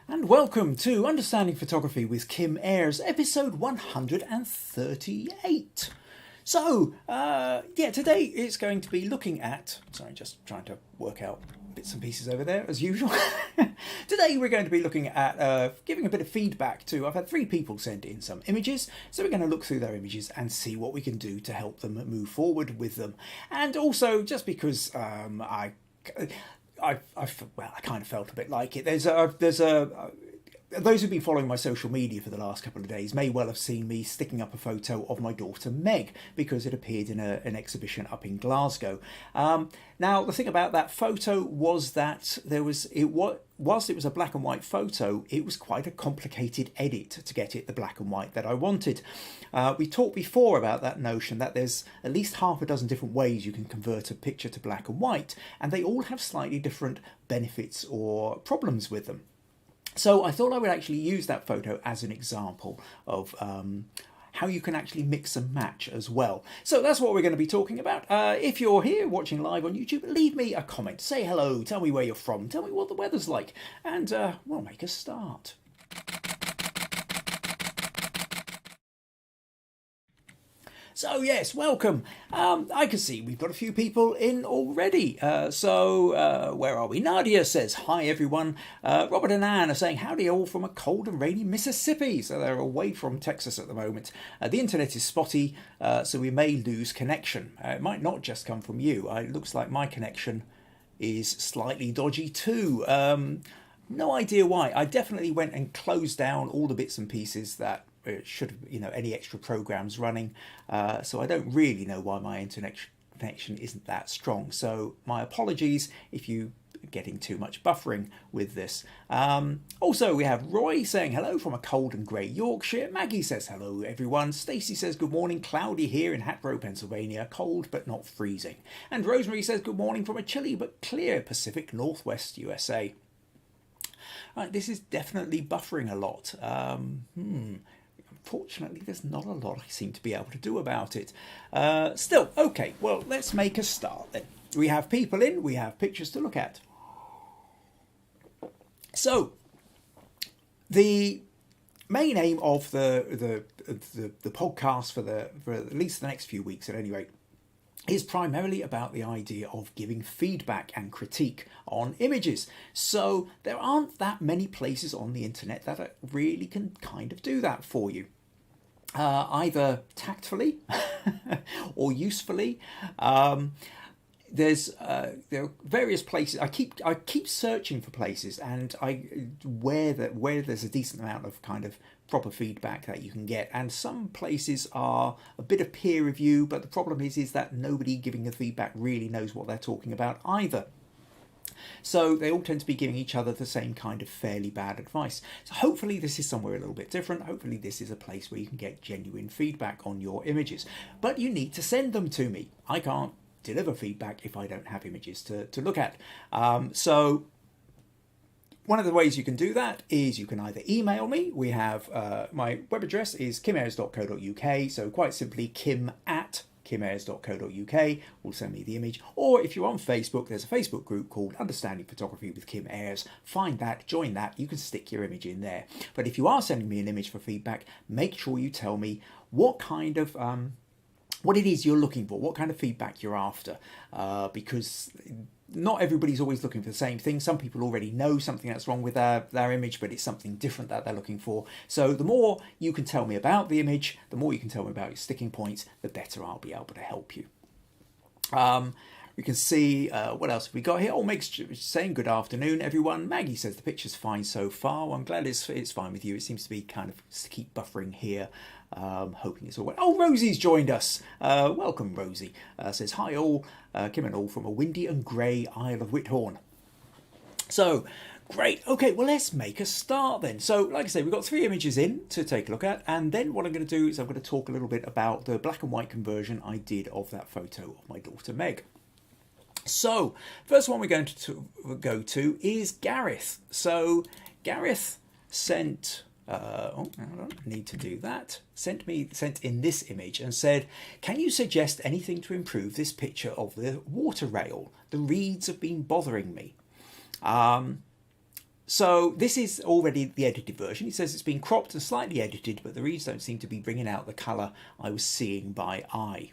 And welcome to Understanding Photography with Kim Ayres, episode 138. So, today it's going to be looking at... Sorry, just trying to work out bits and pieces over there, as usual. Today we're going to be looking at giving a bit of feedback to... I've had 3 people send in some images, so we're going to look through their images and see what we can do to help them move forward with them. And also, just because I kind of felt a bit like it. Those who've been following my social media for the last couple of days may well have seen me sticking up a photo of my daughter Meg because it appeared in an exhibition up in Glasgow. Now, the thing about that photo was that whilst it was a black and white photo, it was quite a complicated edit to get it the black and white that I wanted. We talked before about that notion that there's at least half a dozen different ways you can convert a picture to black and white, and they all have slightly different benefits or problems with them. So I thought I would actually use that photo as an example of how you can actually mix and match as well. So that's what we're going to be talking about. If you're here watching live on YouTube, leave me a comment. Say hello, tell me where you're from, tell me what the weather's like, and we'll make a start. So yes, welcome. I can see we've got a few people in already. Where are we? Nadia says, hi everyone. Robert and Anne are saying, howdy all from a cold and rainy Mississippi. So they're away from Texas at the moment. The internet is spotty, so we may lose connection. It might not just come from you. It looks like my connection is slightly dodgy too. No idea why. I definitely went and closed down all the bits and pieces that should have, any extra programs running. So I don't really know why my internet connection isn't that strong. So my apologies if you are getting too much buffering with this. Also, we have Roy saying hello from a cold and grey Yorkshire. Maggie says hello everyone. Stacey says good morning, cloudy here in Hatboro, Pennsylvania, cold but not freezing. And Rosemary says good morning from a chilly but clear Pacific Northwest USA. Right, this is definitely buffering a lot. Fortunately, there's not a lot I seem to be able to do about it. Still, okay, well, let's make a start then. We have people in, we have pictures to look at. So, the main aim of the podcast for at least the next few weeks at any rate is primarily about the idea of giving feedback and critique on images. So there aren't that many places on the internet that really can kind of do that for you. Either tactfully or usefully. There are various places. I keep searching for places, and where there's a decent amount of kind of proper feedback that you can get, and some places are a bit of peer review, but the problem is that nobody giving the feedback really knows what they're talking about either. So they all tend to be giving each other the same kind of fairly bad advice. So hopefully this is somewhere a little bit different. Hopefully this is a place where you can get genuine feedback on your images. But you need to send them to me. I can't deliver feedback if I don't have images to look at. So one of the ways you can do that is you can either email me. We have my web address is kimayres.co.uk. So quite simply kim@kimayres.co.uk will send me the image. Or if you're on Facebook, there's a Facebook group called Understanding Photography with Kim Ayres. Find that, join that, you can stick your image in there. But if you are sending me an image for feedback, make sure you tell me what kind of what it is you're looking for, what kind of feedback you're after, because not everybody's always looking for the same thing. Some people already know something that's wrong with their image, but it's something different that they're looking for. So the more you can tell me about the image, the more you can tell me about your sticking points, the better I'll be able to help you. We can see, what else have we got here? Oh, Meg's saying good afternoon, everyone. Maggie says the picture's fine so far. Well, I'm glad it's fine with you. It seems to be kind of keep buffering here. Hoping it's all right. Oh, Rosie's joined us. Welcome, Rosie. Says, hi all, Kim and all from a windy and grey Isle of Whithorn. So, great. Okay, well, let's make a start then. So, like I say, we've got 3 images in to take a look at. And then what I'm going to do is I'm going to talk a little bit about the black and white conversion I did of that photo of my daughter Meg. So, first one we're going to go to is Gareth. So, Gareth sent... I don't need to do that. Sent in this image and said, can you suggest anything to improve this picture of the water rail? The reeds have been bothering me. So this is already the edited version. It says it's been cropped and slightly edited, but the reeds don't seem to be bringing out the colour I was seeing by eye.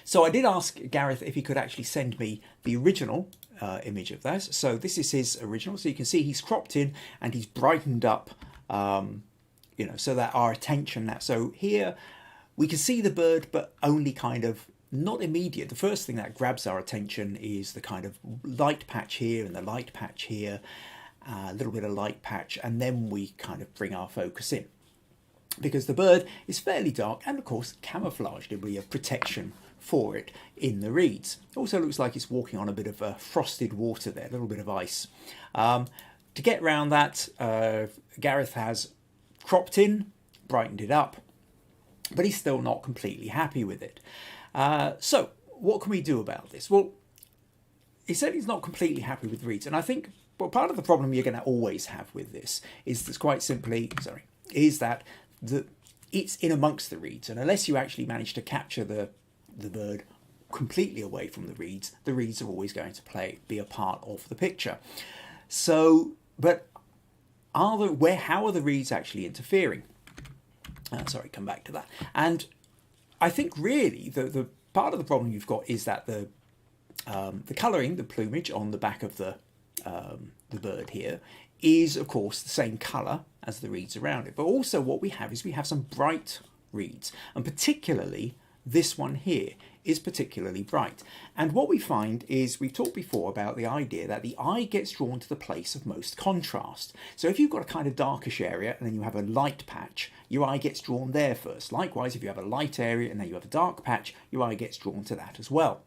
So I did ask Gareth if he could actually send me the original image of this. So this is his original. So you can see he's cropped in and he's brightened up, you know, so that our attention now. So here we can see the bird, but only kind of not immediate. The first thing that grabs our attention is the kind of light patch here and the light patch here, a little bit of light patch, and then we kind of bring our focus in. Because the bird is fairly dark and of course camouflaged, and we have protection for it in the reeds. It also looks like it's walking on a bit of frosted water there, a little bit of ice. To get around that, Gareth has cropped in, brightened it up, but he's still not completely happy with it. So what can we do about this? Well, he said he's not completely happy with reeds, and I think part of the problem you're going to always have with this is that quite simply, is that it's in amongst the reeds, and unless you actually manage to capture the bird completely away from the reeds are always going to be a part of the picture. So, but how are the reeds actually interfering? Come back to that. And I think really the part of the problem you've got is that the colouring, the plumage on the back of the bird here is of course the same colour as the reeds around it. But also what we have is we have some bright reeds, and particularly this one here is particularly bright. And what we find is, we've talked before about the idea that the eye gets drawn to the place of most contrast. So if you've got a kind of darkish area and then you have a light patch, your eye gets drawn there first. Likewise, if you have a light area and then you have a dark patch, your eye gets drawn to that as well.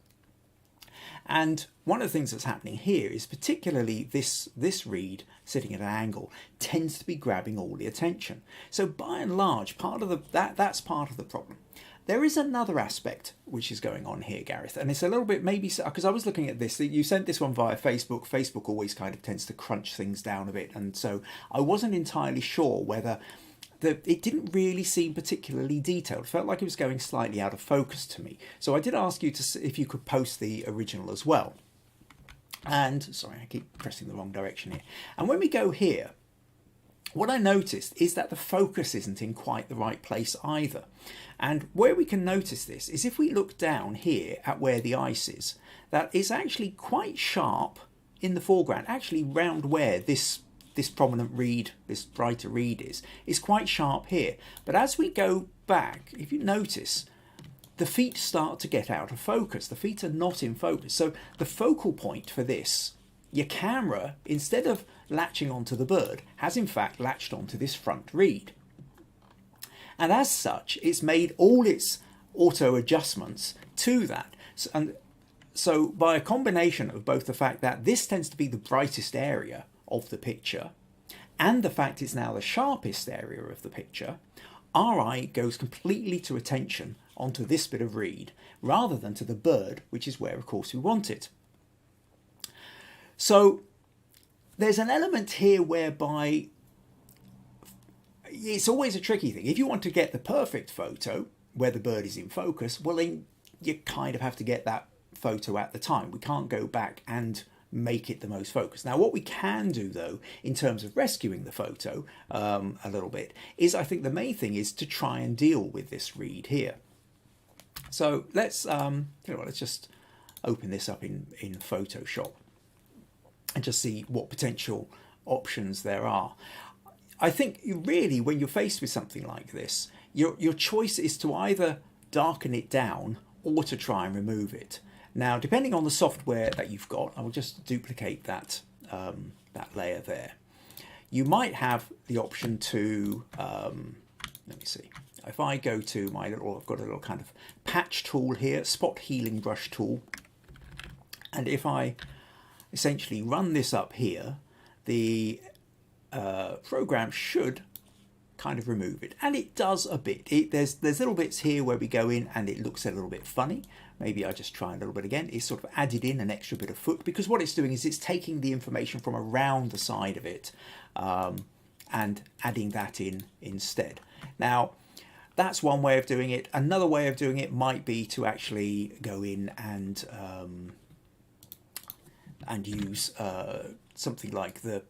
And one of the things that's happening here is particularly this reed sitting at an angle tends to be grabbing all the attention. So by and large, that's part of the problem. There is another aspect which is going on here, Gareth, and it's a little bit maybe, because I was looking at this, you sent this one via Facebook. Facebook always kind of tends to crunch things down a bit, and so I wasn't entirely sure whether it didn't really seem particularly detailed. It felt like it was going slightly out of focus to me. So I did ask you if you could post the original as well. And sorry, I keep pressing the wrong direction here. And when we go here, what I noticed is that the focus isn't in quite the right place either. And where we can notice this is if we look down here at where the ice is, that is actually quite sharp in the foreground, actually round where this prominent reed, this brighter reed is quite sharp here. But as we go back, if you notice, the feet start to get out of focus. The feet are not in focus. So the focal point for this, your camera, instead of latching onto the bird, has in fact latched onto this front reed. And as such, it's made all its auto adjustments to that. So by a combination of both the fact that this tends to be the brightest area of the picture and the fact it's now the sharpest area of the picture, our eye goes completely to attention onto this bit of reed rather than to the bird, which is where of course we want it. So there's an element here whereby it's always a tricky thing. If you want to get the perfect photo where the bird is in focus, well then you kind of have to get that photo at the time. We can't go back and make it the most focused. Now what we can do though in terms of rescuing the photo a little bit is, I think the main thing is to try and deal with this reed here. So let's let's just open this up in Photoshop and just see what potential options there are. I think really when you're faced with something like this, your choice is to either darken it down or to try and remove it. Now, depending on the software that you've got, I will just duplicate that layer there. You might have the option to, let me see, if I go to I've got a little kind of patch tool here, spot healing brush tool. And if I essentially run this up here, the program should kind of remove it, and it does a bit. There's little bits here where we go in and it looks a little bit funny. Maybe I just try a little bit again. It's sort of added in an extra bit of foot, because what it's doing is it's taking the information from around the side of it and adding that in instead. Now that's one way of doing it. Another way of doing it might be to actually go in and use something like the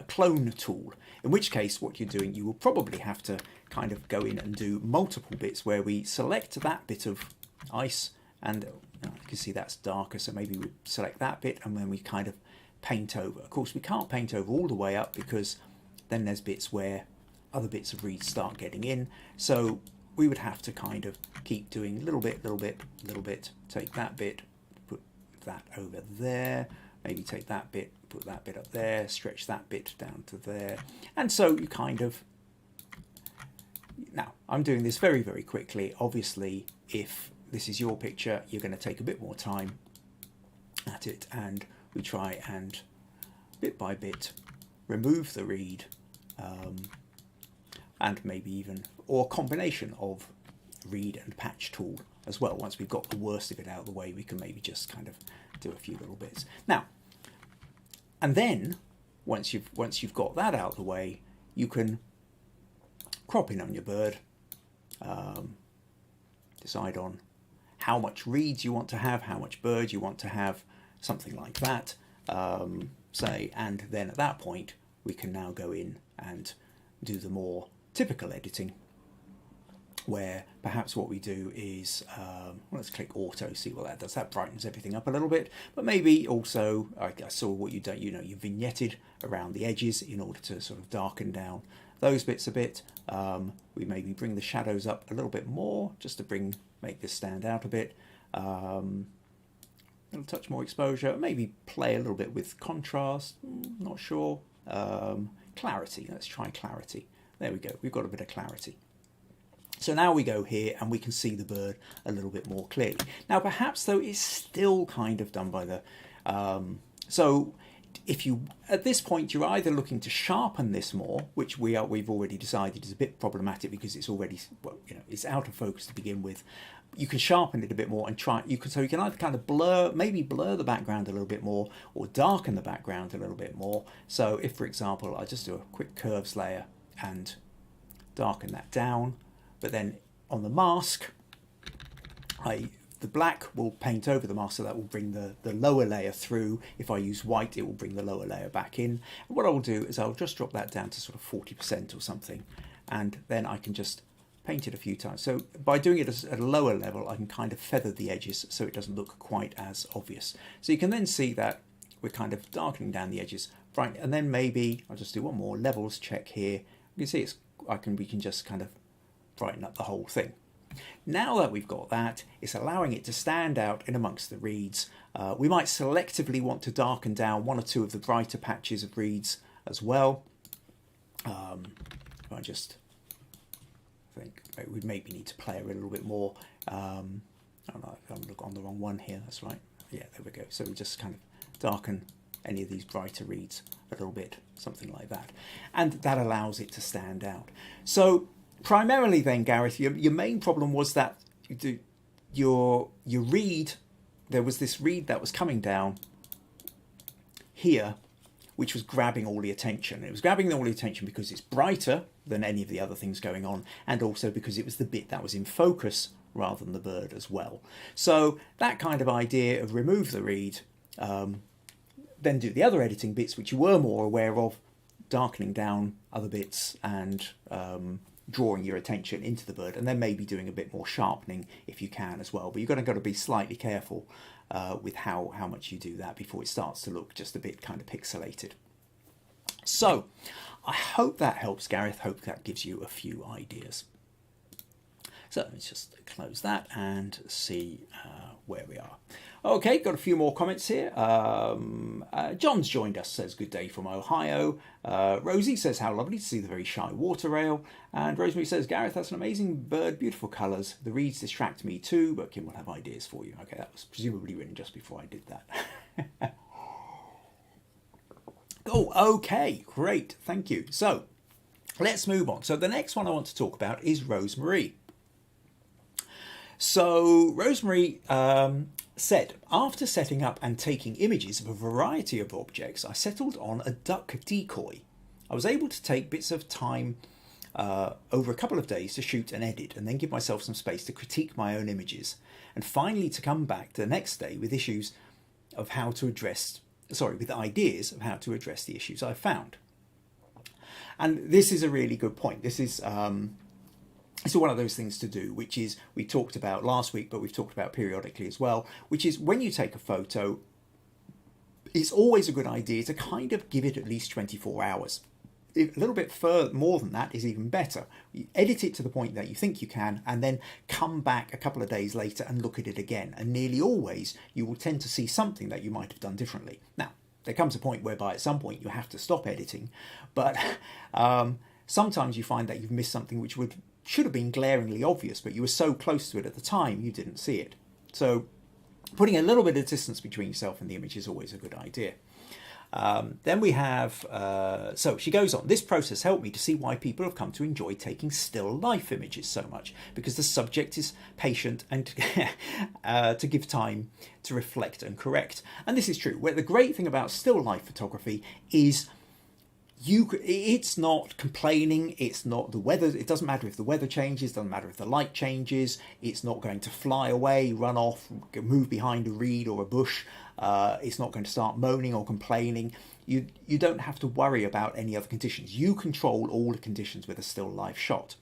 clone tool, in which case what you're doing, you will probably have to kind of go in and do multiple bits where we select that bit of ice, and you can see that's darker, so maybe we select that bit and then we kind of paint over. Of course we can't paint over all the way up because then there's bits where other bits of reed start getting in, so we would have to kind of keep doing little bit, take that bit, put that over there, maybe take that bit, put that bit up there, stretch that bit down to there, and so you kind of, now I'm doing this very, very quickly. Obviously, if this is your picture, you're going to take a bit more time at it, and we try and bit by bit remove the reed, and maybe even, or a combination of reed and patch tool as well. Once we've got the worst of it out of the way, we can maybe just kind of do a few little bits. Now, and then once you've got that out of the way, you can crop in on your bird, decide on how much reeds you want to have, how much bird you want to have, something like that, say, and then at that point we can now go in and do the more typical editing, where perhaps what we do is, well, let's click auto, see what that does. That brightens everything up a little bit, but maybe also, I saw what you've done, you vignetted around the edges in order to sort of darken down those bits a bit. We maybe bring the shadows up a little bit more, just to make this stand out a bit. A little touch more exposure, maybe play a little bit with contrast, not sure. Clarity, let's try clarity. There we go, we've got a bit of clarity. So now we go here and we can see the bird a little bit more clearly. Now perhaps though it's still kind of done by the, so if you, at this point you're either looking to sharpen this more, which we've already decided is a bit problematic because it's already, well, it's out of focus to begin with. You can sharpen it a bit more and so you can either kind of blur the background a little bit more, or darken the background a little bit more. So if, for example, I just do a quick curves layer and darken that down, but then on the mask, the black will paint over the mask, so that will bring the lower layer through. If I use white, it will bring the lower layer back in. And what I'll do is I'll just drop that down to sort of 40% or something, and then I can just paint it a few times. So by doing it at a lower level, I can kind of feather the edges so it doesn't look quite as obvious. So you can then see that we're kind of darkening down the edges, right? And then maybe I'll just do one more levels check here. You can see we can just kind of brighten up the whole thing. Now that we've got that, it's allowing it to stand out in amongst the reeds. We might selectively want to darken down one or two of the brighter patches of reeds as well. I just think we maybe need to play a little bit more. Oh no, I'm on the wrong one here, that's right. Yeah, there we go. So we just kind of darken any of these brighter reeds a little bit, something like that. And that allows it to stand out. So primarily then, Gareth, your main problem was that your reed, there was this reed that was coming down here, which was grabbing all the attention. It was grabbing all the attention because it's brighter than any of the other things going on, and also because it was the bit that was in focus rather than the bird as well. So that kind of idea of remove the reed, then do the other editing bits which you were more aware of, darkening down other bits and drawing your attention into the bird, and then maybe doing a bit more sharpening if you can as well. But you've got to be slightly careful with how much you do that before it starts to look just a bit kind of pixelated. So I hope that helps, Gareth. Hope that gives you a few ideas. So let's just close that and see where we are. Okay, got a few more comments here. John's joined us, says good day from Ohio. Rosie says how lovely to see the very shy water rail. And Rosemary says, Gareth, that's an amazing bird, beautiful colours. The reeds distract me too, but Kim will have ideas for you. Okay, that was presumably written just before I did that. Oh, okay, great, thank you. So let's move on. So the next one I want to talk about is Rosemary. So Rosemary said, after setting up and taking images of a variety of objects, I settled on a duck decoy. I was able to take bits of time over a couple of days to shoot and edit, and then give myself some space to critique my own images, and finally to come back the next day with issues of how to address with ideas of how to address the issues I've found. And this is a really good point. This is it's one of those things to do, which is, we talked about last week, but we've talked about periodically as well, which is when you take a photo, it's always a good idea to kind of give it at least 24 hours. A little bit more than that is even better. You edit it to the point that you think you can, and then come back a couple of days later and look at it again. And nearly always you will tend to see something that you might have done differently. Now, there comes a point whereby at some point you have to stop editing, but sometimes you find that you've missed something which should have been glaringly obvious, but you were so close to it at the time you didn't see it. So putting a little bit of distance between yourself and the image is always a good idea. Then we have, so she goes on, this process helped me to see why people have come to enjoy taking still life images so much, because the subject is patient and to give time to reflect and correct. And this is true. Where the great thing about still life photography is it's not complaining, it's not the weather, it doesn't matter if the weather changes, doesn't matter if the light changes, it's not going to fly away, run off, move behind a reed or a bush, it's not going to start moaning or complaining. You don't have to worry about any other conditions. You control all the conditions with a still life shot.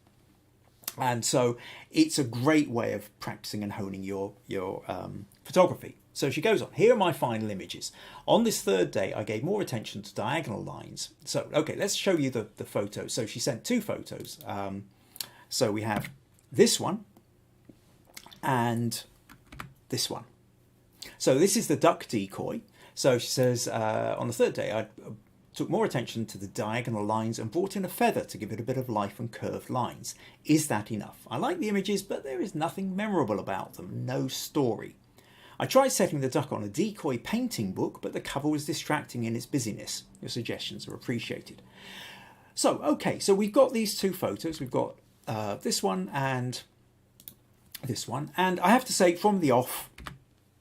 And so it's a great way of practicing and honing your photography. So she goes on, here are my final images. On this third day, I gave more attention to diagonal lines. So, okay, let's show you the photos. So she sent two photos. So we have this one and this one. So this is the duck decoy. So she says, on the third day, I took more attention to the diagonal lines and brought in a feather to give it a bit of life and curved lines. Is that enough? I like the images, but there is nothing memorable about them. No story. I tried setting the duck on a decoy painting book, but the cover was distracting in its busyness. Your suggestions are appreciated. So, okay, so we've got these two photos. We've got this one and this one. And I have to say, from the off,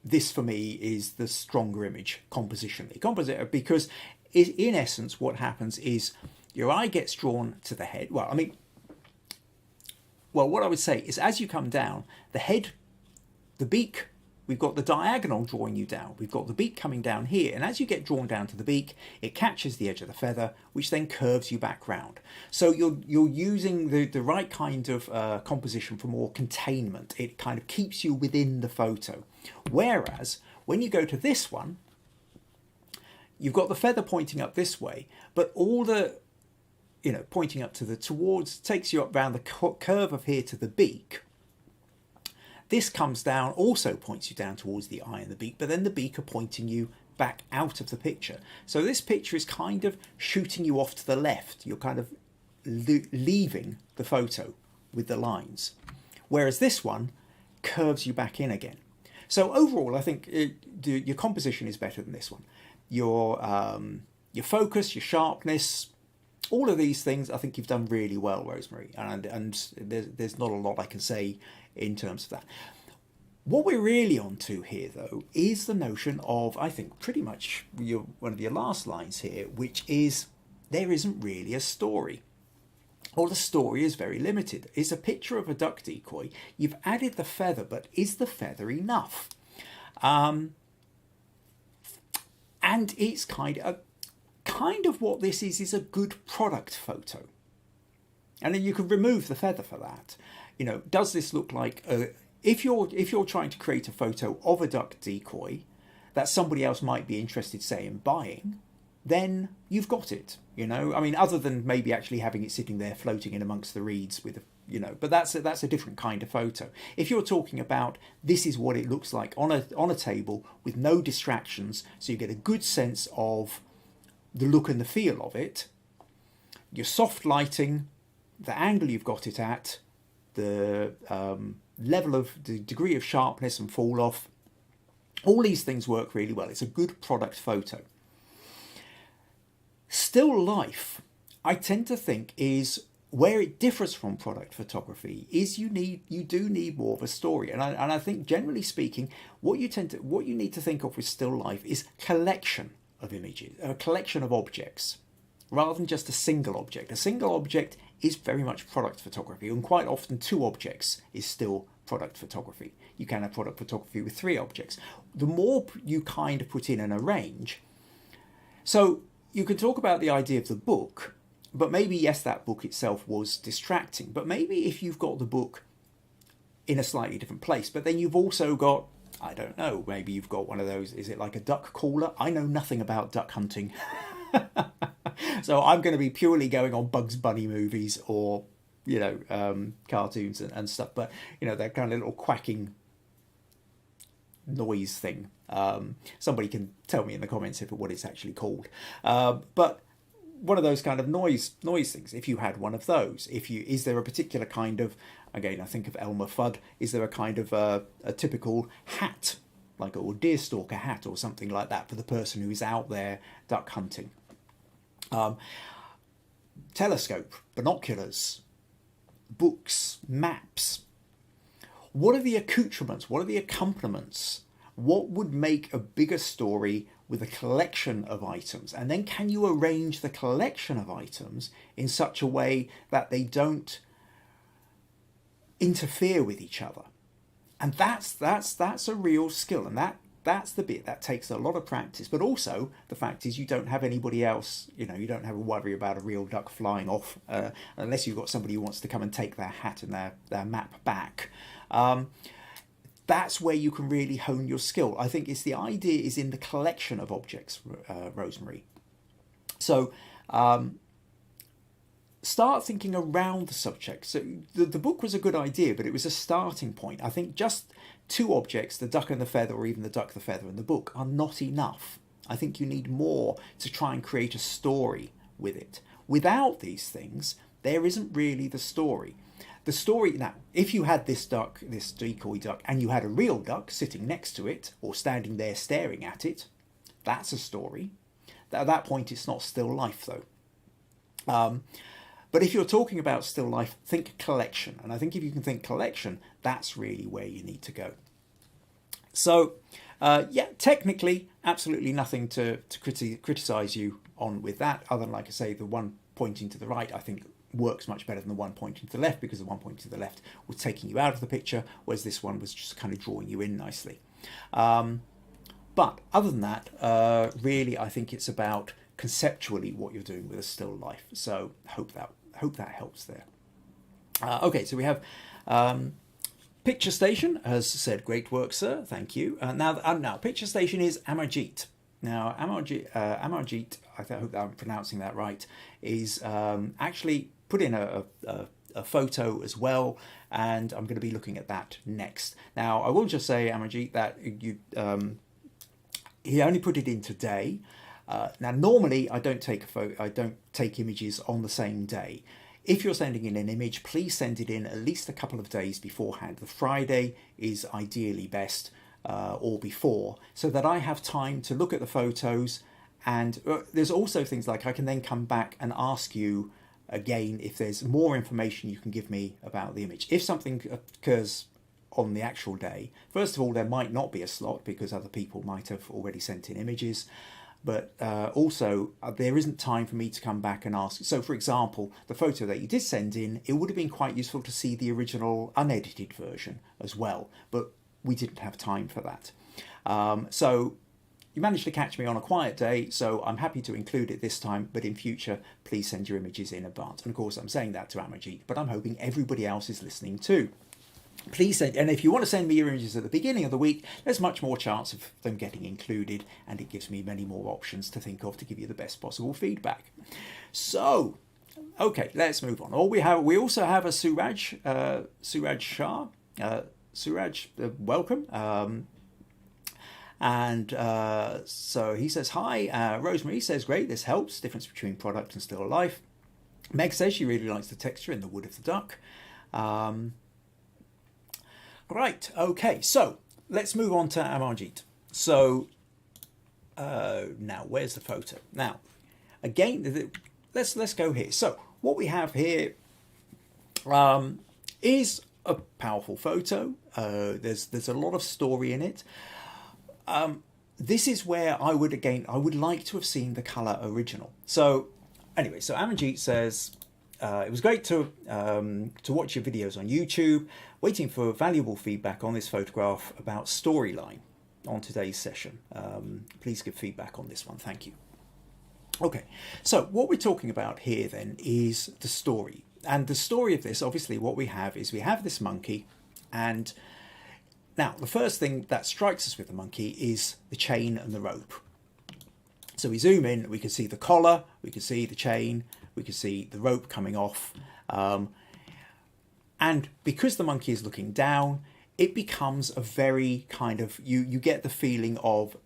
this for me is the stronger image compositionally. Because in essence, what happens is your eye gets drawn to the head. Well, what I would say is as you come down, the head, the beak, we've got the diagonal drawing you down. We've got the beak coming down here. And as you get drawn down to the beak, it catches the edge of the feather, which then curves you back round. So you're using the right kind of composition for more containment. It kind of keeps you within the photo. Whereas when you go to this one, you've got the feather pointing up this way, but all the, pointing up towards, takes you up round the curve of here to the beak. This comes down, also points you down towards the eye and the beak, but then the beak are pointing you back out of the picture. So this picture is kind of shooting you off to the left. You're kind of leaving the photo with the lines. Whereas this one curves you back in again. So overall, I think your composition is better than this one. Your focus, your sharpness, all of these things, I think you've done really well, Rosemary. And there's not a lot I can say in terms of that. What we're really onto here, though, is the notion of, I think, pretty much one of your last lines here, which is there isn't really a story. Or the story is very limited. It's a picture of a duck decoy. You've added the feather, but is the feather enough? And it's kind of what this is a good product photo. And then you can remove the feather for that. Does this look like if you're trying to create a photo of a duck decoy that somebody else might be interested, say, in buying, then you've got it. Other than maybe actually having it sitting there floating in amongst the reeds with but that's a different kind of photo. If you're talking about this is what it looks like on a table with no distractions, so you get a good sense of the look and the feel of it, your soft lighting, the angle you've got it at, the level of the degree of sharpness and fall off, all these things work really well. It's a good product photo. Still life, I tend to think, is where it differs from product photography. Is you do need more of a story, and I think generally speaking, what you need to think of with still life is collection of images, a collection of objects, rather than just a single object. A single object is very much product photography, and quite often two objects is still product photography. You can have product photography with three objects. The more you kind of put in and arrange, So you can talk about the idea of the book, but maybe, yes, that book itself was distracting. But maybe if you've got the book in a slightly different place, but then you've also got, I don't know, maybe you've got one of those, is it like a duck caller? I know nothing about duck hunting. So I'm going to be purely going on Bugs Bunny movies or, cartoons and stuff. But, that kind of little quacking noise thing. Somebody can tell me in the comments what it's actually called. But one of those kind of noise things, if you had one of those, is there a particular kind of, again, I think of Elmer Fudd, is there a kind of a typical hat, like a deerstalker hat or something like that for the person who is out there duck hunting? Telescope, binoculars, books, maps. What are the accoutrements? What are the accompaniments? What would make a bigger story with a collection of items? And then can you arrange the collection of items in such a way that they don't interfere with each other? And that's a real skill, and that's the bit that takes a lot of practice. But also the fact is you don't have anybody else, you don't have a worry about a real duck flying off unless you've got somebody who wants to come and take their hat and their map back. That's where you can really hone your skill. I think the idea is in the collection of objects, Rosemary. So start thinking around the subject. So the book was a good idea, but it was a starting point. I think just 2 objects, the duck and the feather, or even the duck, the feather, and the book, are not enough. I think you need more to try and create a story with it. Without these things, there isn't really the story. The story, now, if you had this duck, this decoy duck, and you had a real duck sitting next to it, or standing there staring at it, that's a story. At that point, it's not still life, though. But if you're talking about still life, think collection. And I think if you can think collection, that's really where you need to go. So, technically, absolutely nothing to criticise you on with that, other than, like I say, the one pointing to the right, I think, works much better than the one pointing to the left, because the one pointing to the left was taking you out of the picture, whereas this one was just kind of drawing you in nicely. But other than that, really, I think it's about conceptually what you're doing with a still life. So hope that helps there. Okay, so we have Picture Station has said, "Great work, sir. Thank you." Now Picture Station is Amarjeet. Now Amarjeet, I hope that I'm pronouncing that right, is actually put in a photo as well, and I'm going to be looking at that next. Now I will just say, Amarjeet, that he only put it in today. Now normally I don't take images on the same day. If you're sending in an image, please send it in at least a couple of days beforehand. The Friday is ideally best, or before, so that I have time to look at the photos. And there's also things like I can then come back and ask you again if there's more information you can give me about the image. If something occurs on the actual day, first of all, there might not be a slot because other people might have already sent in images. But also, there isn't time for me to come back and ask. So, for example, the photo that you did send in, it would have been quite useful to see the original unedited version as well. But we didn't have time for that. So you managed to catch me on a quiet day, so I'm happy to include it this time. But in future, please send your images in advance. And of course, I'm saying that to Amarjeet, but I'm hoping everybody else is listening too. Please send, and if you want to send me your images at the beginning of the week, there's much more chance of them getting included, and it gives me many more options to think of to give you the best possible feedback. So, okay, let's move on. We also have a Suraj Shah. Suraj, welcome. So he says, "Hi, Rosemary says, great, this helps. Difference between product and still life." Meg says she really likes the texture in the wood of the duck. Right, okay, so let's move on to Amarjeet. So now, where's the photo? Now, again, let's go here. So what we have here is a powerful photo. There's a lot of story in it. This is where I would like to have seen the colour original. So anyway, so Amarjeet says, it was great to watch your videos on YouTube. Waiting for valuable feedback on this photograph about storyline on today's session. Please give feedback on this one. Thank you. Okay, so what we're talking about here then is the story. And the story of this, obviously, what we have is we have this monkey, and now the first thing that strikes us with the monkey is the chain and the rope. So we zoom in, we can see the collar, we can see the chain, we can see the rope coming off. And because the monkey is looking down, it becomes a very kind of, you get the feeling of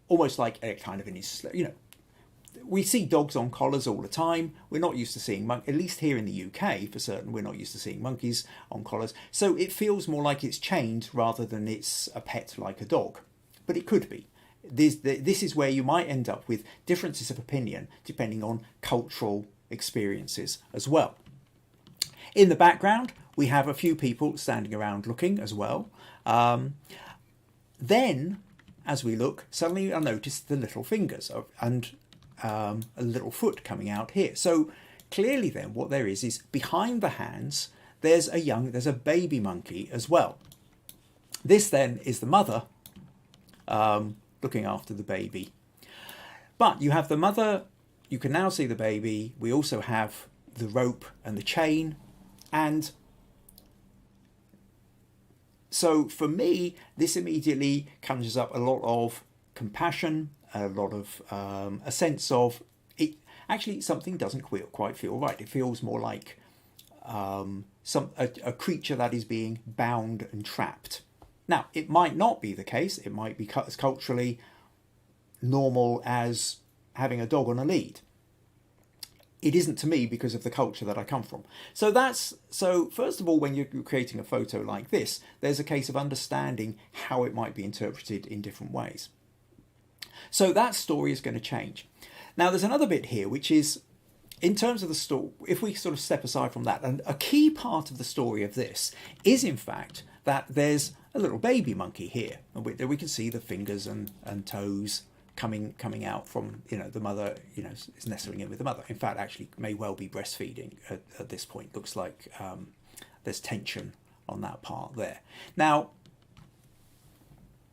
almost like a kind of in his, you know, we see dogs on collars all the time. We're not used to seeing, at least here in the UK for certain, we're not used to seeing monkeys on collars. So it feels more like it's chained rather than it's a pet like a dog. But it could be. This is where you might end up with differences of opinion depending on cultural experiences as well. In the background, we have a few people standing around looking as well. Then, as we look, suddenly I notice the little fingers and a little foot coming out here. So clearly then what there is behind the hands, there's a baby monkey as well. This then is the mother looking after the baby. But you have the mother, you can now see the baby. We also have the rope and the chain. And so for me, this immediately conjures up a lot of compassion, a lot of a sense of it. Actually, something doesn't quite feel right. It feels more like a creature that is being bound and trapped. Now, it might not be the case. It might be as culturally normal as having a dog on a lead. It isn't to me because of the culture that I come from. So first of all, when you're creating a photo like this, there's a case of understanding how it might be interpreted in different ways. So that story is going to change. Now, there's another bit here, which is in terms of the story, if we sort of step aside from that, and a key part of the story of this is, in fact, that there's a little baby monkey here. And we can see the fingers and toes coming out from, the mother, is nestling in with the mother. In fact, actually may well be breastfeeding at this point. Looks like there's tension on that part there. Now,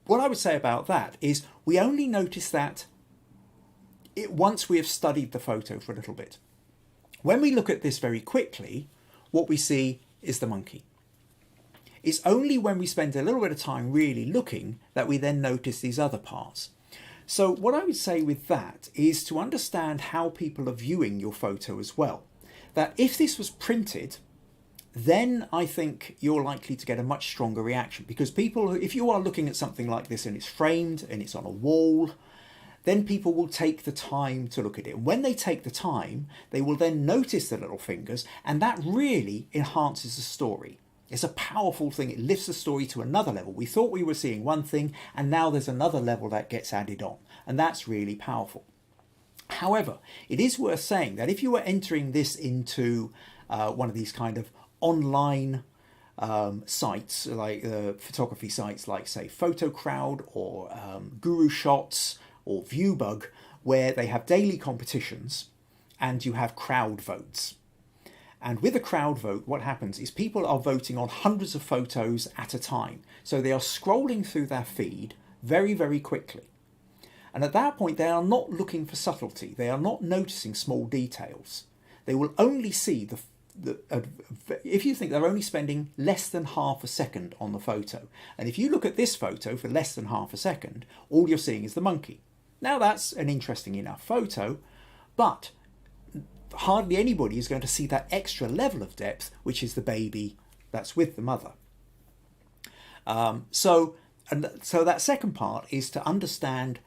what I would say about that is we only notice that once we have studied the photo for a little bit. When we look at this very quickly, what we see is the monkey. It's only when we spend a little bit of time really looking that we then notice these other parts. So what I would say with that is to understand how people are viewing your photo as well. That if this was printed, then I think you're likely to get a much stronger reaction, because people, if you are looking at something like this and it's framed and it's on a wall, then people will take the time to look at it. And when they take the time, they will then notice the little fingers, and that really enhances the story. It's a powerful thing. It lifts the story to another level. We thought we were seeing one thing, and now there's another level that gets added on, and that's really powerful. However, it is worth saying that if you were entering this into one of these kind of online sites, like photography sites like, say, PhotoCrowd or Guru Shots or Viewbug, where they have daily competitions and you have crowd votes. And with a crowd vote, what happens is people are voting on hundreds of photos at a time. So they are scrolling through their feed very, very quickly. And at that point, they are not looking for subtlety. They are not noticing small details. They will only see if you think they're only spending less than half a second on the photo. And if you look at this photo for less than half a second, all you're seeing is the monkey. Now that's an interesting enough photo, but hardly anybody is going to see that extra level of depth, which is the baby that's with the mother. So that second part is to understand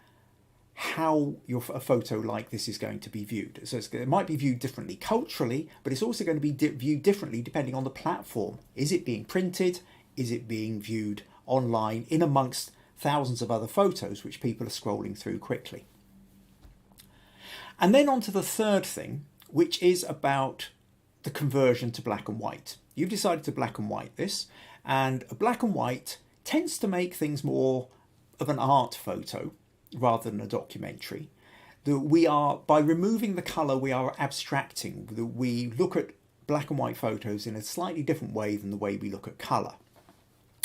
how a photo like this is going to be viewed. So it might be viewed differently culturally, but it's also going to be viewed differently depending on the platform. Is it being printed? Is it being viewed online in amongst thousands of other photos which people are scrolling through quickly? And then on to the third thing, which is about the conversion to black and white. You've decided to black and white this, and a black and white tends to make things more of an art photo rather than a documentary. By removing the colour, we are abstracting. We look at black and white photos in a slightly different way than the way we look at colour.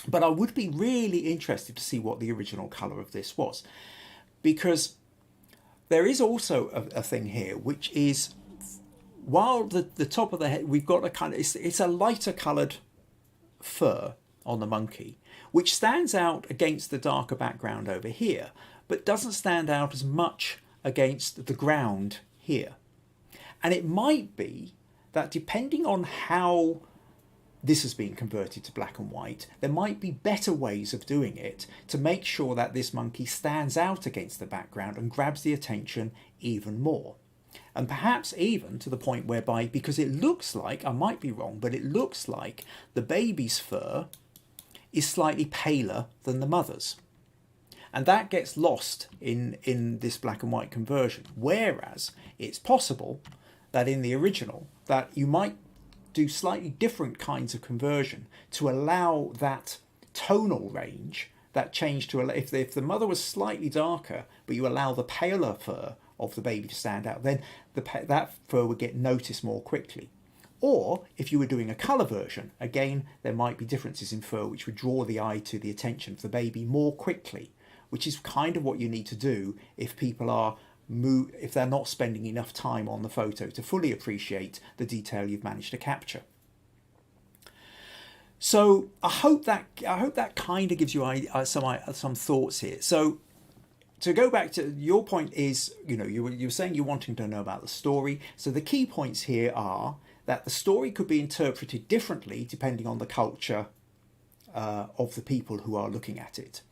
But I would be really interested to see what the original colour of this was, because there is also a thing here, which is, while the top of the head, we've got a kind of, it's a lighter coloured fur on the monkey, which stands out against the darker background over here, but doesn't stand out as much against the ground here. And it might be that depending on how this has been converted to black and white, there might be better ways of doing it to make sure that this monkey stands out against the background and grabs the attention even more. And perhaps even to the point whereby, because it looks like, I might be wrong, but it looks like the baby's fur is slightly paler than the mother's. And that gets lost in this black and white conversion. Whereas it's possible that in the original, that you might do slightly different kinds of conversion to allow that tonal range, that change to, if the mother was slightly darker, but you allow the paler fur of the baby to stand out, then that fur would get noticed more quickly. Or if you were doing a colour version, again, there might be differences in fur which would draw the eye to the attention of the baby more quickly, which is kind of what you need to do if people are if they're not spending enough time on the photo to fully appreciate the detail you've managed to capture. So I hope that kind of gives you some thoughts here. So to go back to your point is, you were saying you're wanting to know about the story. So the key points here are that the story could be interpreted differently depending on the culture of the people who are looking at it.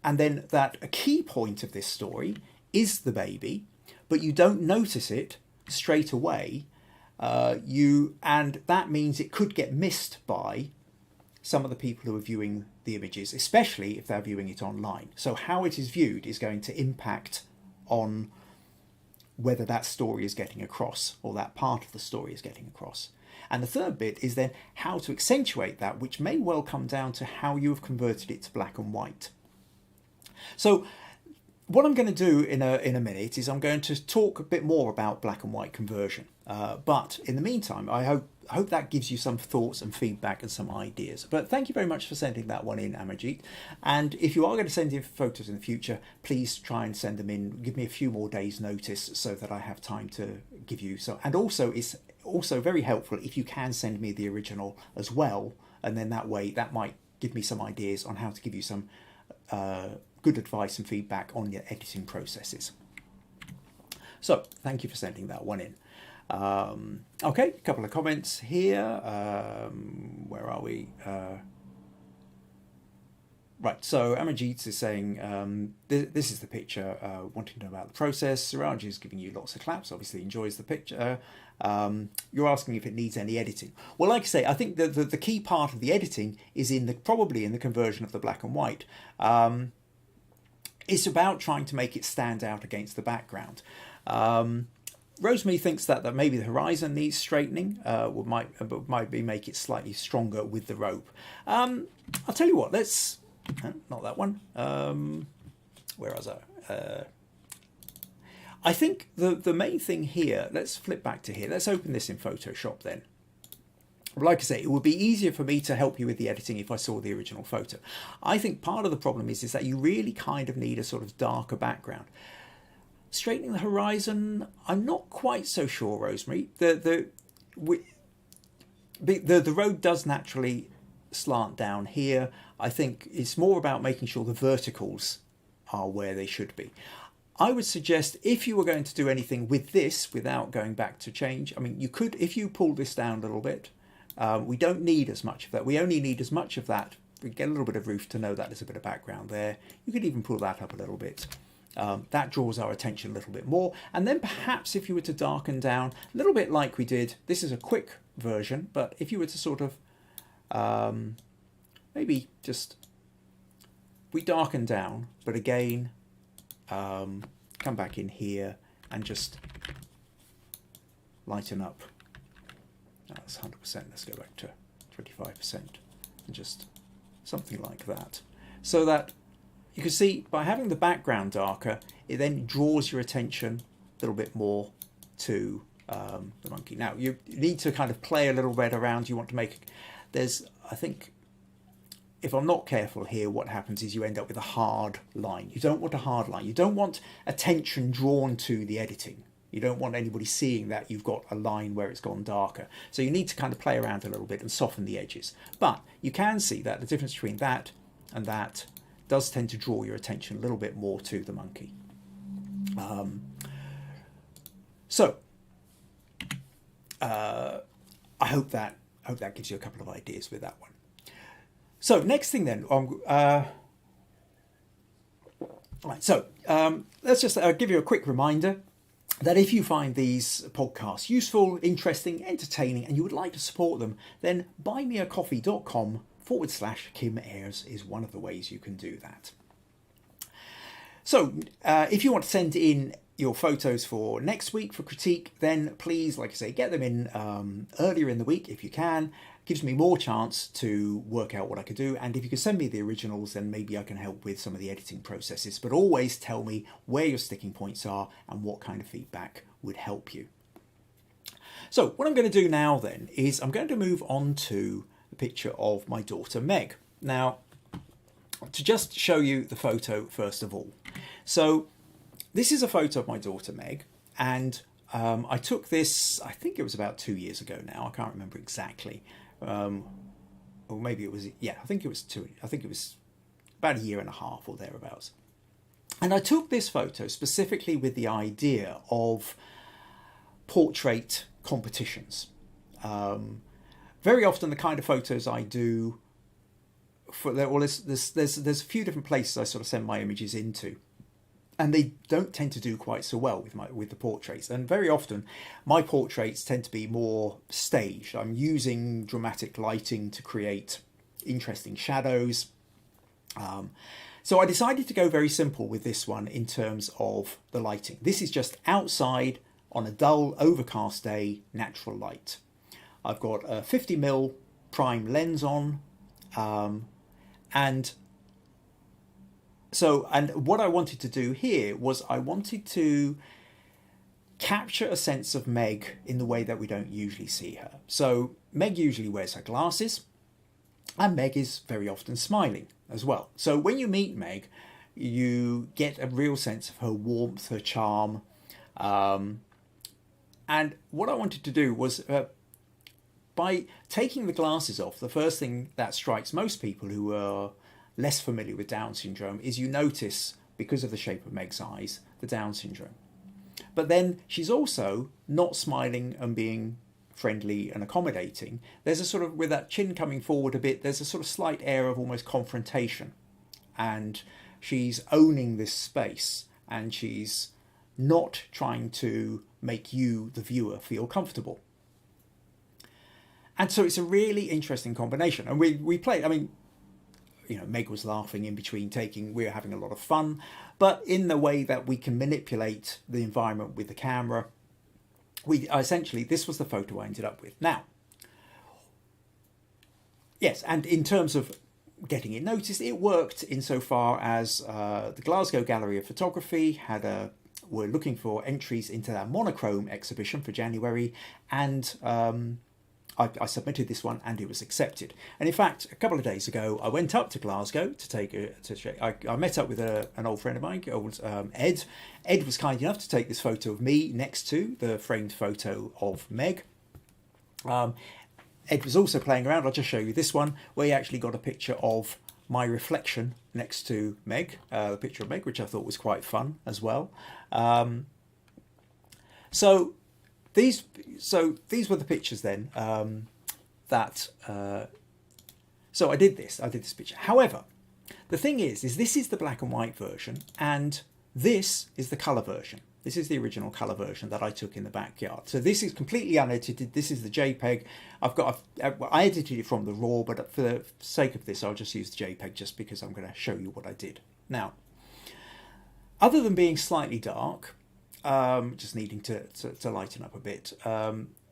And then that a key point of this story is the baby, but you don't notice it straight away. And that means it could get missed by some of the people who are viewing the images, especially if they're viewing it online. So how it is viewed is going to impact on whether that story is getting across, or that part of the story is getting across. And the third bit is then how to accentuate that, which may well come down to how you have converted it to black and white. So what I'm going to do in a minute is I'm going to talk a bit more about black and white conversion. But in the meantime, I hope that gives you some thoughts and feedback and some ideas. But thank you very much for sending that one in, Amarjeet. And if you are going to send in photos in the future, please try and send them in. Give me a few more days' notice so that I have time to give you. And also, it's also very helpful if you can send me the original as well. And then that way, that might give me some ideas on how to give you some good advice and feedback on your editing processes. So thank you for sending that one in. Okay, a couple of comments here. Where are we? Right, so Amarjeet is saying, this is the picture, wanting to know about the process. Suraj is giving you lots of claps, obviously enjoys the picture. You're asking if it needs any editing. Well, like I say, I think the key part of the editing is probably in the conversion of the black and white. It's about trying to make it stand out against the background. Rosemary thinks that maybe the horizon needs straightening, might make it slightly stronger with the rope. I'll tell you what, let's, not that one, where was I? I think the main thing here, let's flip back to here, let's open this in Photoshop then. Like I say, it would be easier for me to help you with the editing if I saw the original photo. I think part of the problem is that you really kind of need a sort of darker background. Straightening the horizon, I'm not quite so sure, Rosemary. The road does naturally slant down here. I think it's more about making sure the verticals are where they should be. I would suggest if you were going to do anything with this without going back to change, I mean, you could, if you pull this down a little bit, we don't need as much of that. We only need as much of that. We get a little bit of roof to know that there's a bit of background there. You could even pull that up a little bit. That draws our attention a little bit more. And then perhaps if you were to darken down, a little bit like we did, this is a quick version, but if you were to sort of, maybe just, we darken down, but again, come back in here and just lighten up. That's 100%. Let's go back to 25% and just something like that. So that you can see by having the background darker, it then draws your attention a little bit more to the monkey. Now you need to kind of play a little bit around. You want to make, I think if I'm not careful here, what happens is you end up with a hard line. You don't want a hard line. You don't want attention drawn to the editing. You don't want anybody seeing that you've got a line where it's gone darker. So you need to kind of play around a little bit and soften the edges. But you can see that the difference between that and that does tend to draw your attention a little bit more to the monkey. I hope that gives you a couple of ideas with that one. So next thing then, let's just give you a quick reminder that if you find these podcasts useful, interesting, entertaining, and you would like to support them, then buymeacoffee.com/Kim Ayres is one of the ways you can do that. So if you want to send in your photos for next week for critique, then please, like I say, get them in earlier in the week if you can. Gives me more chance to work out what I could do, and if you can send me the originals, then maybe I can help with some of the editing processes. But always tell me where your sticking points are and what kind of feedback would help you. So what I'm going to do now then is I'm going to move on to the picture of my daughter Meg. Now, to just show you the photo first of all. So this is a photo of my daughter Meg, and I took this, I think it was about 2 years ago now, I can't remember exactly. Or maybe it was, yeah, I think it was about 1.5 years or thereabouts. And I took this photo specifically with the idea of portrait competitions. Very often the kind of photos I do, there's a few different places I sort of send my images into, and they don't tend to do quite so well with the portraits. And very often my portraits tend to be more staged. I'm using dramatic lighting to create interesting shadows. So I decided to go very simple with this one in terms of the lighting. This is just outside on a dull overcast day, natural light. I've got a 50mm prime lens on, and what I wanted to do here was I wanted to capture a sense of Meg in the way that we don't usually see her. So Meg usually wears her glasses, and Meg is very often smiling as well. So when you meet Meg, you get a real sense of her warmth, her charm. And what I wanted to do was, by taking the glasses off, the first thing that strikes most people who are less familiar with Down syndrome is you notice, because of the shape of Meg's eyes, the Down syndrome. But then she's also not smiling and being friendly and accommodating. There's a sort of, with that chin coming forward a bit, there's a sort of slight air of almost confrontation. And she's owning this space, and she's not trying to make you, the viewer, feel comfortable. And so it's a really interesting combination. And we played, I mean, you know, Meg was laughing in between taking, we were having a lot of fun, but in the way that we can manipulate the environment with the camera, essentially, this was the photo I ended up with. Now, yes, and in terms of getting it noticed, it worked insofar as the Glasgow Gallery of Photography were looking for entries into their monochrome exhibition for January, and I submitted this one and it was accepted. And in fact, a couple of days ago, I went up to Glasgow I met up with an old friend of mine, Ed. Ed was kind enough to take this photo of me next to the framed photo of Meg. Ed was also playing around. I'll just show you this one, where he actually got a picture of my reflection next to Meg, the picture of Meg, which I thought was quite fun as well. So these were the pictures then so I did this picture. However, the thing is this is the black and white version, and this is the color version. This is the original color version that I took in the backyard. So this is completely unedited. This is the JPEG. I edited it from the RAW, but for the sake of this, I'll just use the JPEG just because I'm going to show you what I did. Now, other than being slightly dark, just needing to lighten up a bit,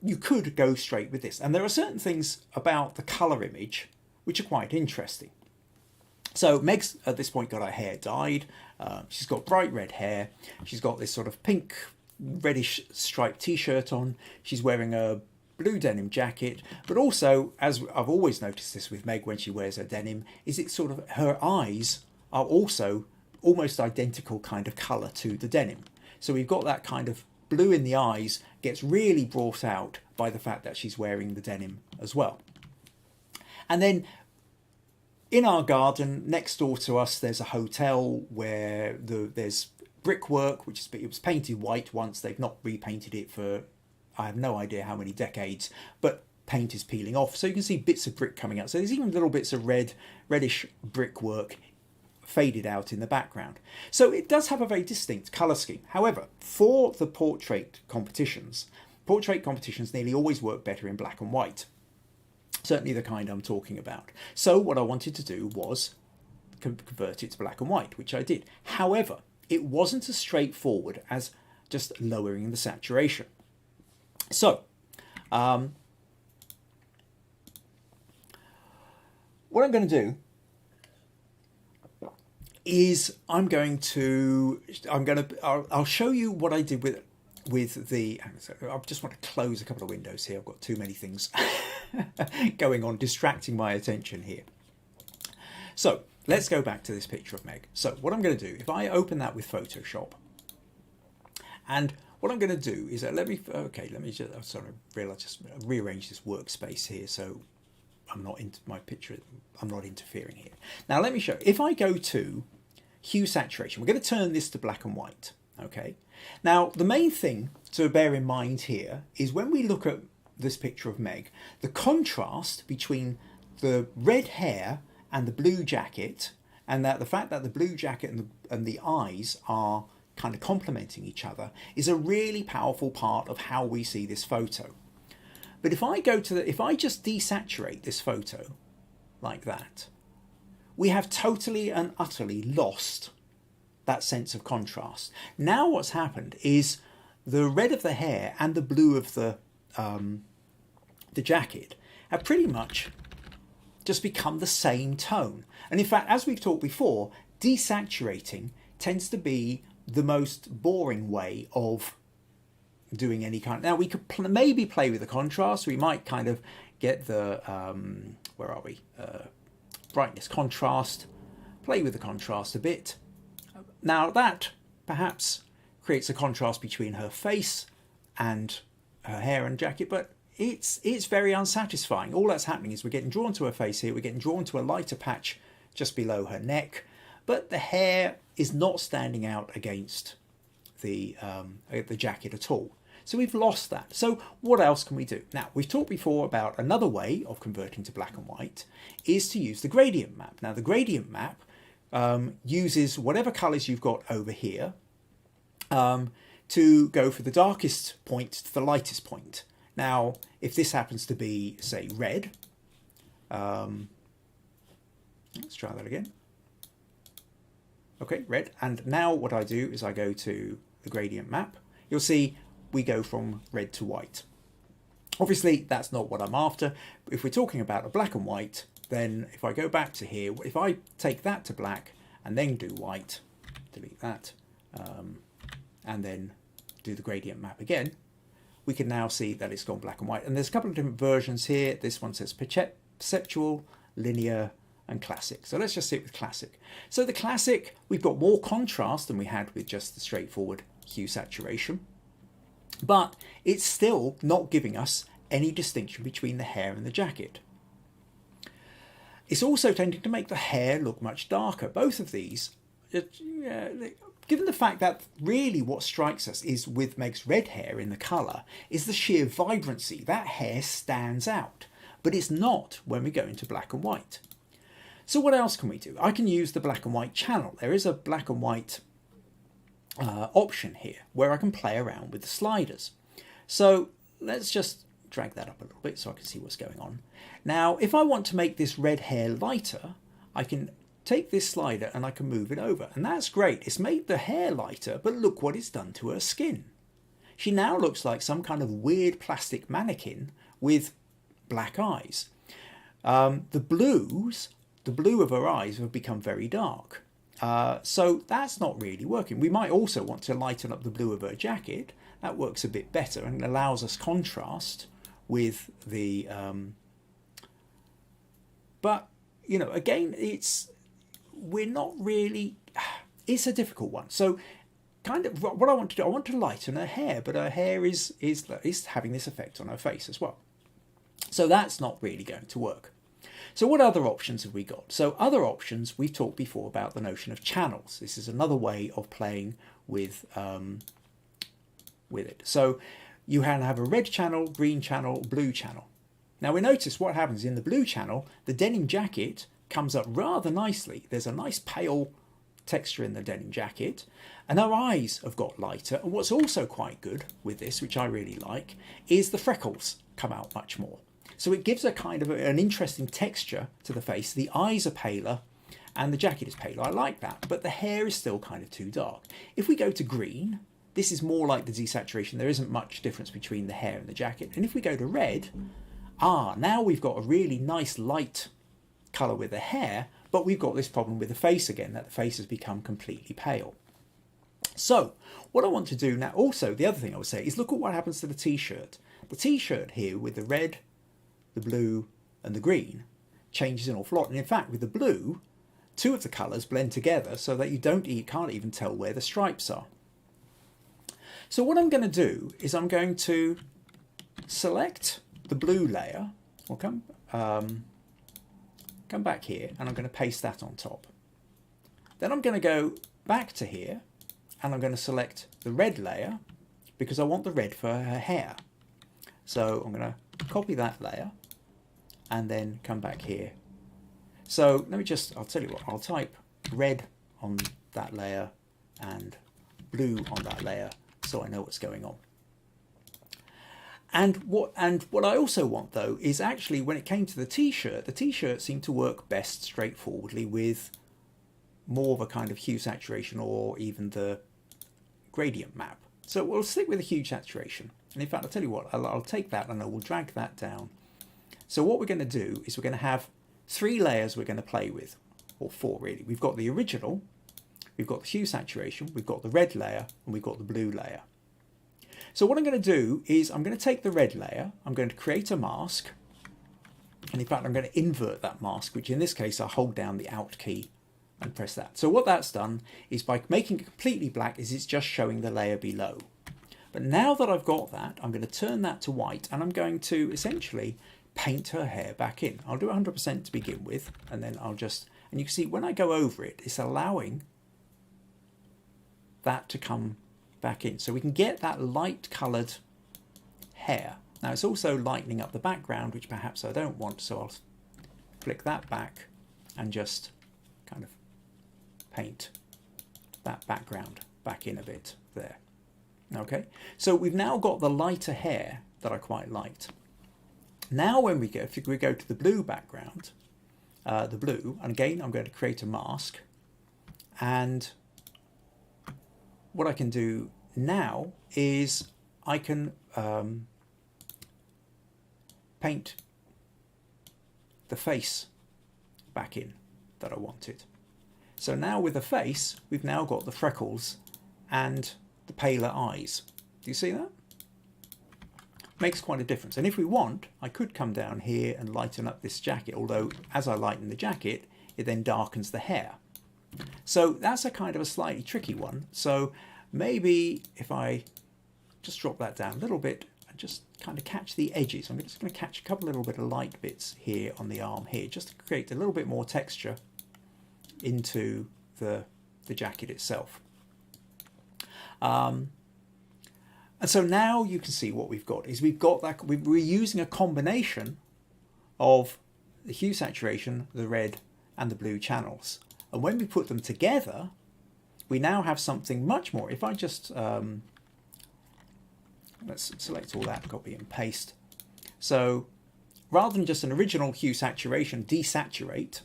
you could go straight with this. And there are certain things about the color image which are quite interesting. So Meg's at this point got her hair dyed. She's got bright red hair. She's got this sort of pink reddish striped t-shirt on. She's wearing a blue denim jacket, but also, as I've always noticed this with Meg when she wears her denim, is it sort of her eyes are also almost identical kind of colour to the denim. So we've got that kind of blue in the eyes gets really brought out by the fact that she's wearing the denim as well. And then in our garden next door to us, there's a hotel where there's brickwork, it was painted white once. They've not repainted it for, I have no idea how many decades, but paint is peeling off. So you can see bits of brick coming out. So there's even little bits of reddish brickwork faded out in the background. So it does have a very distinct colour scheme. However, for the portrait competitions nearly always work better in black and white. Certainly the kind I'm talking about. So what I wanted to do was convert it to black and white, which I did. However, it wasn't as straightforward as just lowering the saturation. So, what I'm going to do is I'll show you what I did with the, I just want to close a couple of windows here. I've got too many things going on, distracting my attention here. So let's go back to this picture of Meg. So what I'm going to do, if I open that with Photoshop, and what I'm going to do is let me just, I'm sorry, I just rearrange this workspace here so I'm not into my picture, I'm not interfering here. Now let me show, if I go to hue saturation, we're going to turn this to black and white. Okay. Now, the main thing to bear in mind here is when we look at this picture of Meg, the contrast between the red hair and the blue jacket, and that the fact that the blue jacket and the eyes are kind of complementing each other, is a really powerful part of how we see this photo. But if I just desaturate this photo like that, we have totally and utterly lost that sense of contrast. Now what's happened is the red of the hair and the blue of the jacket have pretty much just become the same tone. And in fact, as we've talked before, desaturating tends to be the most boring way of doing any kind. Now we could maybe play with the contrast. We might kind of get the where are we? Brightness, contrast. Play with the contrast a bit. Now that perhaps creates a contrast between her face and her hair and jacket, but it's very unsatisfying. All that's happening is we're getting drawn to her face here, we're getting drawn to a lighter patch just below her neck, but the hair is not standing out against the jacket at all. So we've lost that. So what else can we do? Now, we've talked before about another way of converting to black and white is to use the gradient map. Now, the gradient map uses whatever colours you've got over here to go for the darkest point to the lightest point. Now, if this happens to be, say, red, let's try that again. Okay, red. And now what I do is I go to the gradient map. You'll see we go from red to white. Obviously, that's not what I'm after. If we're talking about a black and white, then if I go back to here, if I take that to black and then do white, delete that, and then do the gradient map again, we can now see that it's gone black and white. And there's a couple of different versions here. This one says perceptual, linear, and classic. So let's just sit with classic. So the classic, we've got more contrast than we had with just the straightforward hue saturation, but it's still not giving us any distinction between the hair and the jacket. It's also tending to make the hair look much darker. Both of these, given the fact that really what strikes us is with Meg's red hair in the colour is the sheer vibrancy. That hair stands out, but it's not when we go into black and white. So what else can we do? I can use the black and white channel. There is a black and white option here where I can play around with the sliders. So let's just drag that up a little bit so I can see what's going on. Now, if I want to make this red hair lighter, I can take this slider and I can move it over. And that's great. It's made the hair lighter, but look what it's done to her skin. She now looks like some kind of weird plastic mannequin with black eyes. The blue of her eyes have become very dark. So that's not really working. We might also want to lighten up the blue of her jacket. That works a bit better and allows us contrast with the, but, you know, again, we're not really, it's a difficult one. So kind of what I want to do, I want to lighten her hair, but her hair is having this effect on her face as well. So that's not really going to work. So what other options have we got? So other options, we've talked before about the notion of channels. This is another way of playing with it. So you can have a red channel, green channel, blue channel. Now we notice what happens in the blue channel, the denim jacket comes up rather nicely. There's a nice pale texture in the denim jacket, and her eyes have got lighter. And what's also quite good with this, which I really like, is the freckles come out much more. So it gives a kind of an interesting texture to the face. The eyes are paler and the jacket is paler. I like that, but the hair is still kind of too dark. If we go to green, this is more like the desaturation. There isn't much difference between the hair and the jacket. And if we go to red, now we've got a really nice light colour with the hair, but we've got this problem with the face again, that the face has become completely pale. So what I want to do now, also the other thing I would say is look at what happens to the t-shirt. The t-shirt here with the red, the blue and the green changes an awful lot. And in fact, with the blue, two of the colours blend together so that you can't even tell where the stripes are. So what I'm going to do is I'm going to select the blue layer. I'll come back here and I'm going to paste that on top. Then I'm going to go back to here and I'm going to select the red layer because I want the red for her hair. So I'm going to copy that layer and then come back here. So let me I'll tell you what, I'll type red on that layer and blue on that layer so I know what's going on. And what I also want though is actually when it came to the t-shirt seemed to work best straightforwardly with more of a kind of hue saturation or even the gradient map. So we'll stick with the hue saturation. And in fact, I'll tell you what, I'll take that and I will drag that down. So what we're going to do is we're going to have 3 layers we're going to play with, or 4 really. We've got the original, we've got the hue saturation, we've got the red layer, and we've got the blue layer. So what I'm going to do is I'm going to take the red layer, I'm going to create a mask, and in fact I'm going to invert that mask, which in this case I'll hold down the Alt key and press that. So what that's done is by making it completely black is it's just showing the layer below. But now that I've got that, I'm going to turn that to white and I'm going to essentially paint her hair back in. I'll do 100% to begin with, and then and you can see when I go over it, it's allowing that to come back in. So we can get that light coloured hair. Now it's also lightening up the background, which perhaps I don't want, so I'll flick that back and just kind of paint that background back in a bit there. Okay, so we've now got the lighter hair that I quite liked. Now when if we go to the blue background, the blue, and again I'm going to create a mask, and what I can do now is I can paint the face back in that I wanted. So now with the face, we've now got the freckles and the paler eyes. Do you see that? Makes quite a difference. And if we want, I could come down here and lighten up this jacket, although as I lighten the jacket, it then darkens the hair. So that's a kind of a slightly tricky one. So maybe if I just drop that down a little bit and just kind of catch the edges. I'm just going to catch a couple little bit of light bits here on the arm here, just to create a little bit more texture into the jacket itself. And so now you can see what we've got is we've got that we're using a combination of the hue saturation, the red and the blue channels. And when we put them together, we now have something much more. If I just, let's select all that, copy and paste. So rather than just an original hue saturation, desaturate,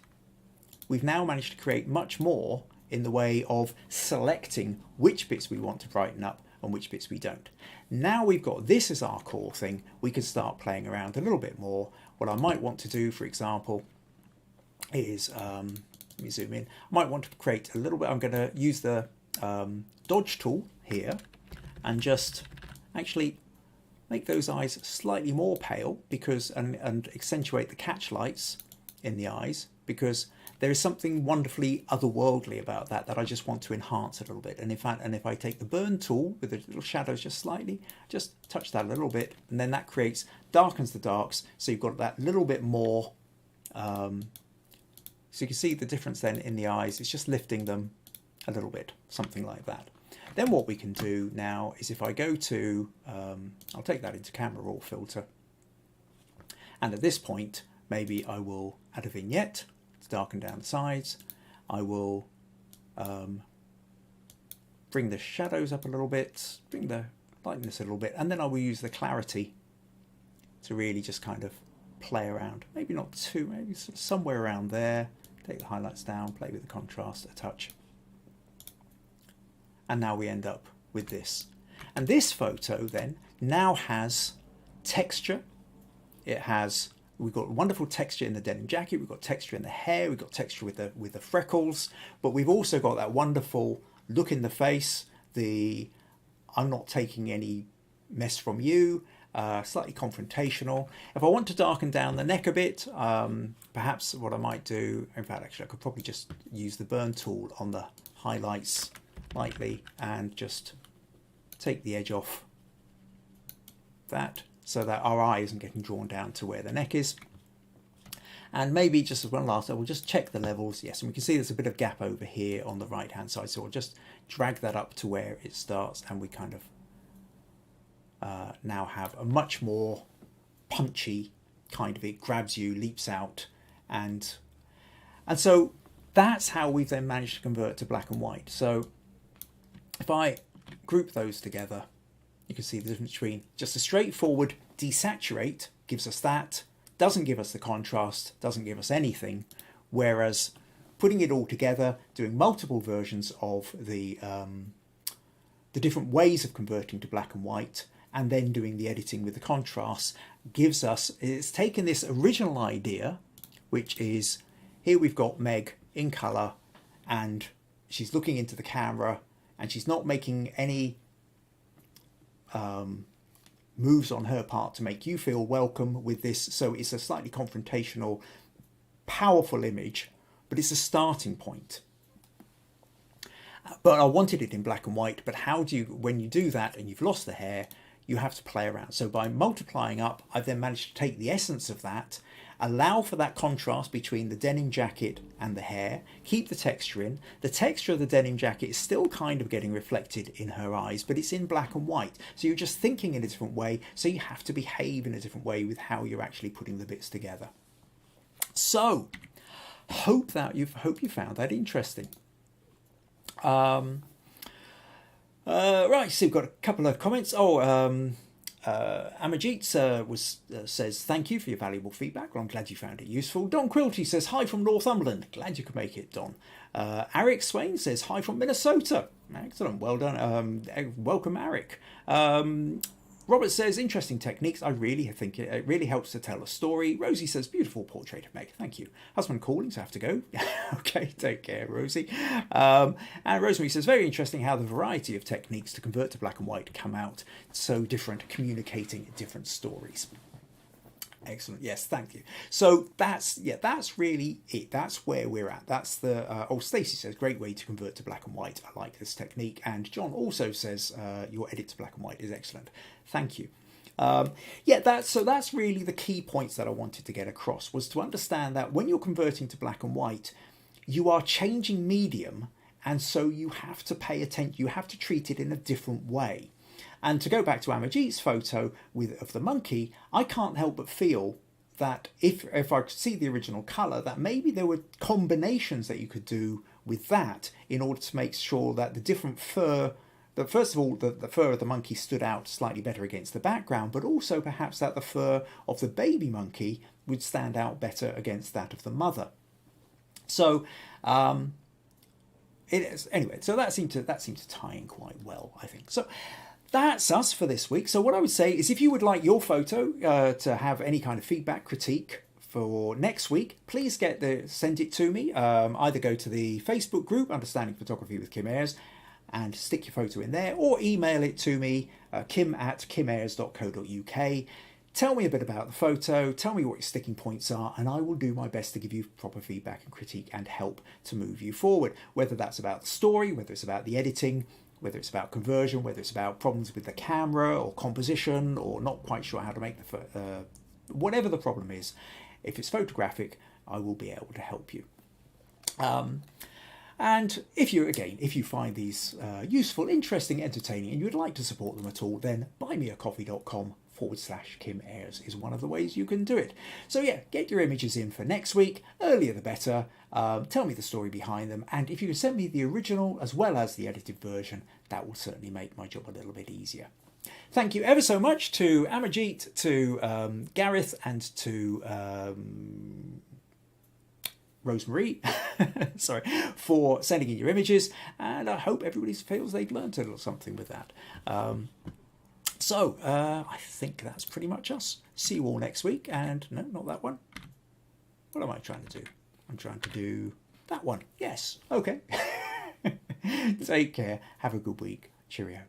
we've now managed to create much more in the way of selecting which bits we want to brighten up and which bits we don't. Now we've got this as our core thing, we can start playing around a little bit more. What I might want to do, for example, is, let me zoom in, I might want to create a little bit, I'm going to use the dodge tool here and just actually make those eyes slightly more pale because and accentuate the catch lights in the eyes, because there is something wonderfully otherworldly about that I just want to enhance a little bit. And in fact, if I take the burn tool with the little shadows just slightly, just touch that a little bit, and then that darkens the darks, so you've got that little bit more. So you can see the difference then in the eyes. It's just lifting them a little bit, something like that. Then what we can do now is if I go to, I'll take that into camera raw filter, and at this point maybe I will add a vignette to darken down the sides. I will bring the shadows up a little bit, bring the lightness a little bit, and then I will use the clarity to really just kind of play around. Maybe not too, maybe sort of somewhere around there. Take the highlights down, play with the contrast a touch. And now we end up with this. And this photo then now has texture. We've got wonderful texture in the denim jacket, we've got texture in the hair, we've got texture with the freckles, but we've also got that wonderful look in the face, I'm not taking any mess from you, slightly confrontational. If I want to darken down the neck a bit, perhaps what I might do, in fact actually I could probably just use the burn tool on the highlights lightly and just take the edge off that, so that our eye isn't getting drawn down to where the neck is. And maybe just as one last, I will just check the levels. Yes, and we can see there's a bit of gap over here on the right hand side, so I'll just drag that up to where it starts, and we kind of now have a much more punchy kind of, it grabs you, leaps out, and so that's how we've then managed to convert to black and white. So if I group those together, you can see the difference between just a straightforward desaturate gives us that, doesn't give us the contrast, doesn't give us anything, whereas putting it all together, doing multiple versions of the different ways of converting to black and white, and then doing the editing with the contrast, gives us, it's taken this original idea, which is, here we've got Meg in colour, and she's looking into the camera, and she's not making any moves on her part to make you feel welcome with this. So it's a slightly confrontational, powerful image, but it's a starting point. But I wanted it in black and white. But how do you, when you do that and you've lost the hair, you have to play around. So by multiplying up, I've then managed to take the essence of that, allow for that contrast between the denim jacket and the hair, keep the texture in. The texture of the denim jacket is still kind of getting reflected in her eyes, but it's in black and white. So you're just thinking in a different way, so you have to behave in a different way with how you're actually putting the bits together. So, hope you found that interesting. Right, so we've got a couple of comments. Amarjeet says, thank you for your valuable feedback. Well, I'm glad you found it useful. Don Quilty says, hi from Northumberland. Glad you could make it, Don. Eric Swain says, hi from Minnesota. Excellent. Well done. Welcome, Eric. Robert says, interesting techniques. I really think it really helps to tell a story. Rosie says, beautiful portrait of Meg. Thank you. Husband calling, so I have to go. Okay, take care, Rosie. And Rosemary says, very interesting how the variety of techniques to convert to black and white come out so different, communicating different stories. Excellent. Yes, thank you. So that's really it. That's where we're at. That's the Stacey says, great way to convert to black and white. I like this technique. And John also says your edit to black and white is excellent. Thank you. That's really the key points that I wanted to get across, was to understand that when you're converting to black and white, you are changing medium, and so you have to pay attention. You have to treat it in a different way. And to go back to Amarjeet's photo of the monkey, I can't help but feel that if I could see the original colour, that maybe there were combinations that you could do with that in order to make sure that the different fur, that first of all, the fur of the monkey stood out slightly better against the background, but also perhaps that the fur of the baby monkey would stand out better against that of the mother. So, it is, anyway, so that seemed to tie in quite well, I think. So, that's us for this week. So what I would say is, if you would like your photo to have any kind of feedback, critique for next week, please send it to me. Either go to the Facebook group, Understanding Photography with Kim Ayres, and stick your photo in there, or email it to me, kim@kimayres.co.uk. Tell me a bit about the photo, tell me what your sticking points are, and I will do my best to give you proper feedback and critique and help to move you forward, whether that's about the story, whether it's about the editing, whether it's about conversion, whether it's about problems with the camera or composition, or not quite sure how to make the whatever the problem is. If it's photographic, I will be able to help you. And if you find these useful, interesting, entertaining, and you would like to support them at all, then buymeacoffee.com/Kim Ayres is one of the ways you can do it. So yeah, get your images in for next week, earlier the better. Tell me the story behind them, and if you can send me the original as well as the edited version, that will certainly make my job a little bit easier. Thank you ever so much to Amarjeet, to Gareth, and to Rosemary, sorry, for sending in your images, and I hope everybody feels they've learned a little something with that. So I think that's pretty much us. See you all next week, and no, not that one. What am I trying to do? I'm trying to do that one. Yes, okay. Take care. Have a good week. Cheerio.